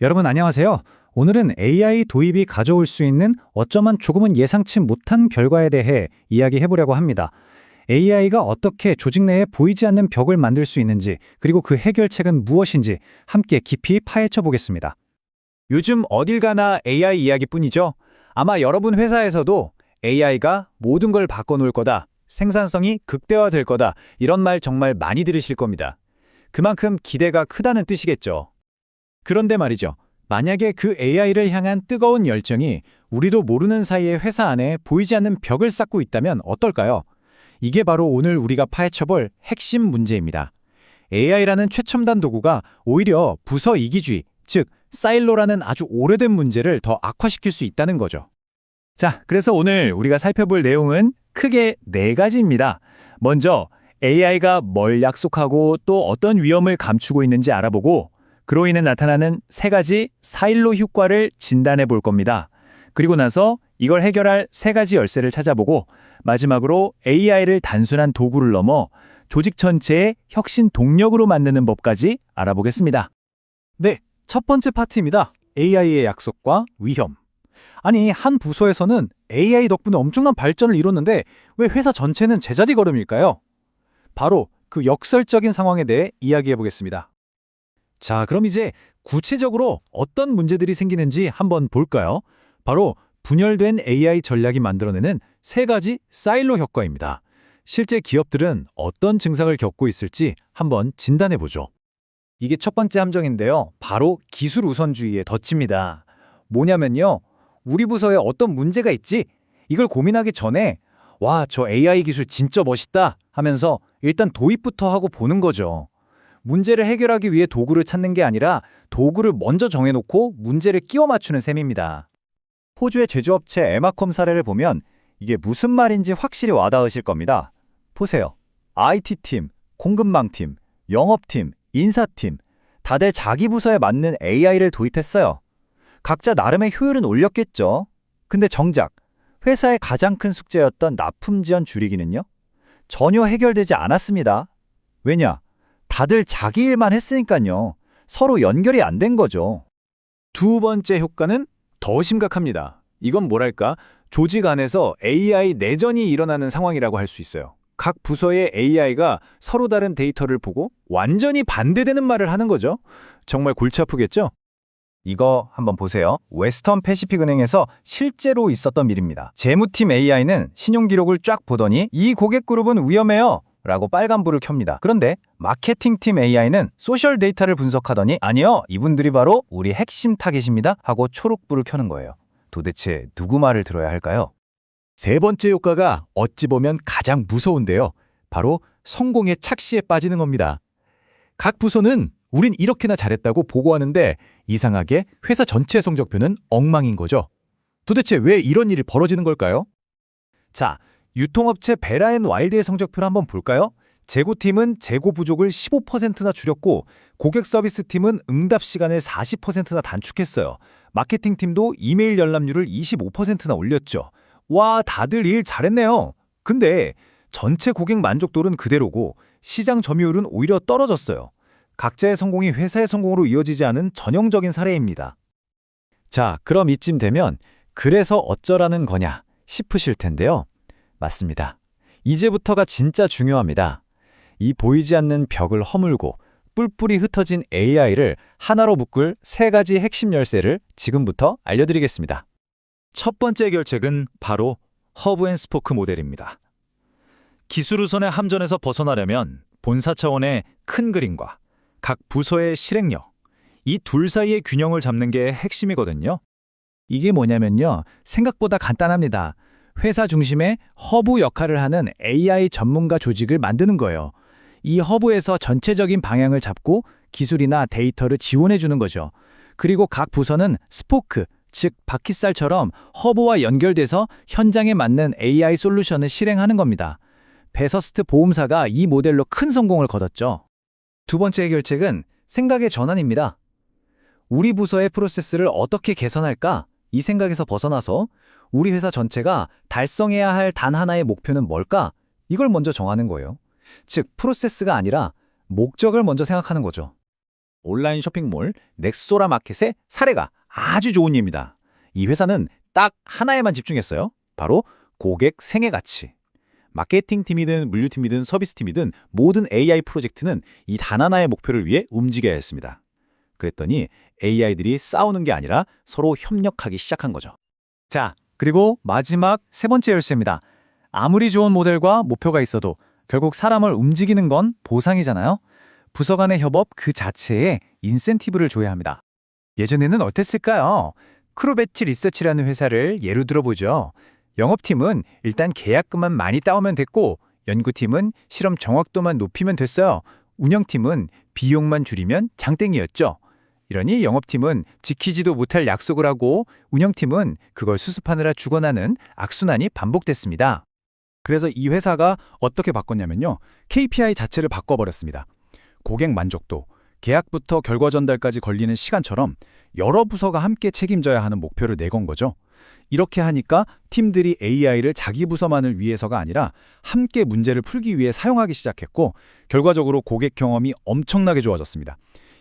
여러분 안녕하세요. 오늘은 AI 도입이 가져올 수 있는 어쩌면 조금은 예상치 못한 결과에 대해 이야기해 보려고 합니다. AI가 어떻게 조직 내에 보이지 않는 벽을 만들 수 있는지, 그리고 그 해결책은 무엇인지 함께 깊이 파헤쳐 보겠습니다. 요즘 어딜 가나 AI 이야기뿐이죠. 아마 여러분 회사에서도 AI가 모든 걸 바꿔놓을 거다, 생산성이 극대화될 거다, 이런 말 정말 많이 들으실 겁니다. 그만큼 기대가 크다는 뜻이겠죠. 그런데 말이죠. 만약에 그 AI를 향한 뜨거운 열정이 우리도 모르는 사이에 회사 안에 보이지 않는 벽을 쌓고 있다면 어떨까요? 이게 바로 오늘 우리가 파헤쳐볼 핵심 문제입니다. AI라는 최첨단 도구가 오히려 부서 이기주의, 즉 사일로라는 아주 오래된 문제를 더 악화시킬 수 있다는 거죠. 자, 그래서 오늘 우리가 살펴볼 내용은 크게 네 가지입니다. 먼저 AI가 뭘 약속하고 또 어떤 위험을 감추고 있는지 알아보고, 그로 인해 나타나는 세 가지 사일로 효과를 진단해 볼 겁니다. 그리고 나서 이걸 해결할 세 가지 열쇠를 찾아보고, 마지막으로 AI를 단순한 도구를 넘어 조직 전체의 혁신 동력으로 만드는 법까지 알아보겠습니다. 네, 첫 번째 파트입니다. AI의 약속과 위험. 아니, 한 부서에서는 AI 덕분에 엄청난 발전을 이뤘는데 왜 회사 전체는 제자리 걸음일까요? 바로 그 역설적인 상황에 대해 이야기해 보겠습니다. 자, 그럼 이제 구체적으로 어떤 문제들이 생기는지 한번 볼까요? 바로 분열된 AI 전략이 만들어내는 세 가지 사일로 효과입니다. 실제 기업들은 어떤 증상을 겪고 있을지 한번 진단해보죠. 이게 첫 번째 함정인데요. 바로 기술 우선주의의 덫입니다. 뭐냐면요. 우리 부서에 어떤 문제가 있지? 이걸 고민하기 전에 와, 저 AI 기술 진짜 멋있다 하면서 일단 도입부터 하고 보는 거죠. 문제를 해결하기 위해 도구를 찾는 게 아니라 도구를 먼저 정해놓고 문제를 끼워 맞추는 셈입니다. 호주의 제조업체 에마콤 사례를 보면 이게 무슨 말인지 확실히 와닿으실 겁니다. 보세요. IT팀, 공급망팀, 영업팀, 인사팀 다들 자기 부서에 맞는 AI를 도입했어요. 각자 나름의 효율은 올렸겠죠. 근데 정작 회사의 가장 큰 숙제였던 납품 지연 줄이기는요? 전혀 해결되지 않았습니다. 왜냐? 다들 자기 일만 했으니까요. 서로 연결이 안 된 거죠. 두 번째 효과는 더 심각합니다. 이건 뭐랄까? 조직 안에서 AI 내전이 일어나는 상황이라고 할 수 있어요. 각 부서의 AI가 서로 다른 데이터를 보고 완전히 반대되는 말을 하는 거죠. 정말 골치 아프겠죠? 이거 한번 보세요. 웨스턴 패시픽 은행에서 실제로 있었던 일입니다. 재무팀 AI는 신용기록을 쫙 보더니 이 고객 그룹은 위험해요 라고 빨간불을 켭니다. 그런데 마케팅팀 AI는 소셜 데이터를 분석하더니 아니요, 이분들이 바로 우리 핵심 타겟입니다 하고 초록불을 켜는 거예요. 도대체 누구 말을 들어야 할까요? 세 번째 효과가 어찌 보면 가장 무서운데요. 바로 성공의 착시에 빠지는 겁니다. 각 부서는 우린 이렇게나 잘했다고 보고하는데 이상하게 회사 전체 성적표는 엉망인 거죠. 도대체 왜 이런 일이 벌어지는 걸까요? 자, 유통업체 베라앤와일드의 성적표를 한번 볼까요? 재고팀은 재고 부족을 15%나 줄였고, 고객 서비스팀은 응답 시간을 40%나 단축했어요. 마케팅팀도 이메일 열람률을 25%나 올렸죠. 와, 다들 일 잘했네요. 근데 전체 고객 만족도는 그대로고 시장 점유율은 오히려 떨어졌어요. 각자의 성공이 회사의 성공으로 이어지지 않은 전형적인 사례입니다. 자, 그럼 이쯤 되면 그래서 어쩌라는 거냐 싶으실 텐데요. 맞습니다. 이제부터가 진짜 중요합니다. 이 보이지 않는 벽을 허물고 뿔뿔이 흩어진 AI를 하나로 묶을 세 가지 핵심 열쇠를 지금부터 알려드리겠습니다. 첫 번째 해결책은 바로 허브 앤 스포크 모델입니다. 기술 우선의 함정에서 벗어나려면 본사 차원의 큰 그림과 각 부서의 실행력, 이 둘 사이의 균형을 잡는 게 핵심이거든요. 이게 뭐냐면요. 생각보다 간단합니다. 회사 중심의 허브 역할을 하는 AI 전문가 조직을 만드는 거예요. 이 허브에서 전체적인 방향을 잡고 기술이나 데이터를 지원해 주는 거죠. 그리고 각 부서는 스포크, 즉 바퀴살처럼 허브와 연결돼서 현장에 맞는 AI 솔루션을 실행하는 겁니다. 베서스트 보험사가 이 모델로 큰 성공을 거뒀죠. 두 번째 해결책은 생각의 전환입니다. 우리 부서의 프로세스를 어떻게 개선할까? 이 생각에서 벗어나서 우리 회사 전체가 달성해야 할 단 하나의 목표는 뭘까? 이걸 먼저 정하는 거예요. 즉, 프로세스가 아니라 목적을 먼저 생각하는 거죠. 온라인 쇼핑몰 넥소라 마켓의 사례가 아주 좋은 예입니다. 이 회사는 딱 하나에만 집중했어요. 바로 고객 생애 가치. 마케팅팀이든 물류팀이든 서비스팀이든 모든 AI 프로젝트는 이 단 하나의 목표를 위해 움직여야 했습니다. 그랬더니 AI들이 싸우는 게 아니라 서로 협력하기 시작한 거죠. 자, 그리고 마지막 세 번째 열쇠입니다. 아무리 좋은 모델과 목표가 있어도 결국 사람을 움직이는 건 보상이잖아요. 부서 간의 협업 그 자체에 인센티브를 줘야 합니다. 예전에는 어땠을까요? 크로베치 리서치라는 회사를 예로 들어보죠. 영업팀은 일단 계약금만 많이 따오면 됐고 연구팀은 실험 정확도만 높이면 됐어요. 운영팀은 비용만 줄이면 장땡이었죠. 이러니 영업팀은 지키지도 못할 약속을 하고 운영팀은 그걸 수습하느라 죽어나는 악순환이 반복됐습니다. 그래서 이 회사가 어떻게 바꿨냐면요. KPI 자체를 바꿔버렸습니다. 고객 만족도, 계약부터 결과 전달까지 걸리는 시간처럼 여러 부서가 함께 책임져야 하는 목표를 내건 거죠. 이렇게 하니까 팀들이 AI를 자기 부서만을 위해서가 아니라 함께 문제를 풀기 위해 사용하기 시작했고 결과적으로 고객 경험이 엄청나게 좋아졌습니다.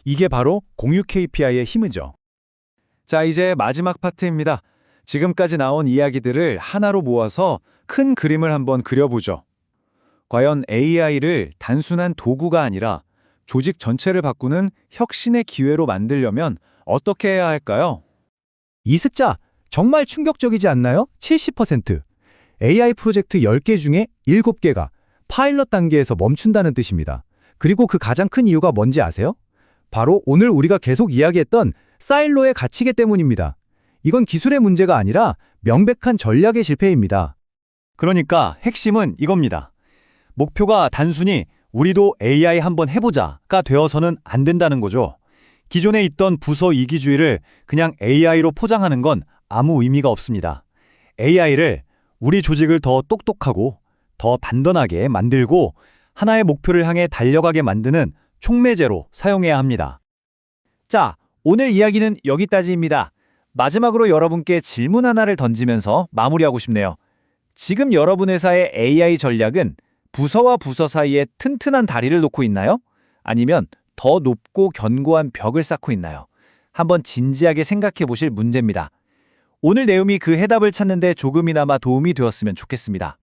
이게 바로 공유 KPI의 힘이죠. 자, 이제 마지막 파트입니다. 지금까지 나온 이야기들을 하나로 모아서 큰 그림을 한번 그려보죠. 과연 AI를 단순한 도구가 아니라 조직 전체를 바꾸는 혁신의 기회로 만들려면 어떻게 해야 할까요? 이 숫자 정말 충격적이지 않나요? 70%. AI 프로젝트 10개 중에 7개가 파일럿 단계에서 멈춘다는 뜻입니다. 그리고 그 가장 큰 이유가 뭔지 아세요? 바로 오늘 우리가 계속 이야기했던 사일로의 가치기 때문입니다. 이건 기술의 문제가 아니라 명백한 전략의 실패입니다. 그러니까 핵심은 이겁니다. 목표가 단순히 우리도 AI 한번 해보자가 되어서는 안 된다는 거죠. 기존에 있던 부서 이기주의를 그냥 AI로 포장하는 건 아무 의미가 없습니다. AI를 우리 조직을 더 똑똑하고 더 단단하게 만들고 하나의 목표를 향해 달려가게 만드는 촉매제로 사용해야 합니다. 자, 오늘 이야기는 여기까지입니다. 마지막으로 여러분께 질문 하나를 던지면서 마무리하고 싶네요. 지금 여러분 회사의 AI 전략은 부서와 부서 사이에 튼튼한 다리를 놓고 있나요? 아니면 더 높고 견고한 벽을 쌓고 있나요? 한번 진지하게 생각해 보실 문제입니다. 오늘 내용이 그 해답을 찾는 데 조금이나마 도움이 되었으면 좋겠습니다.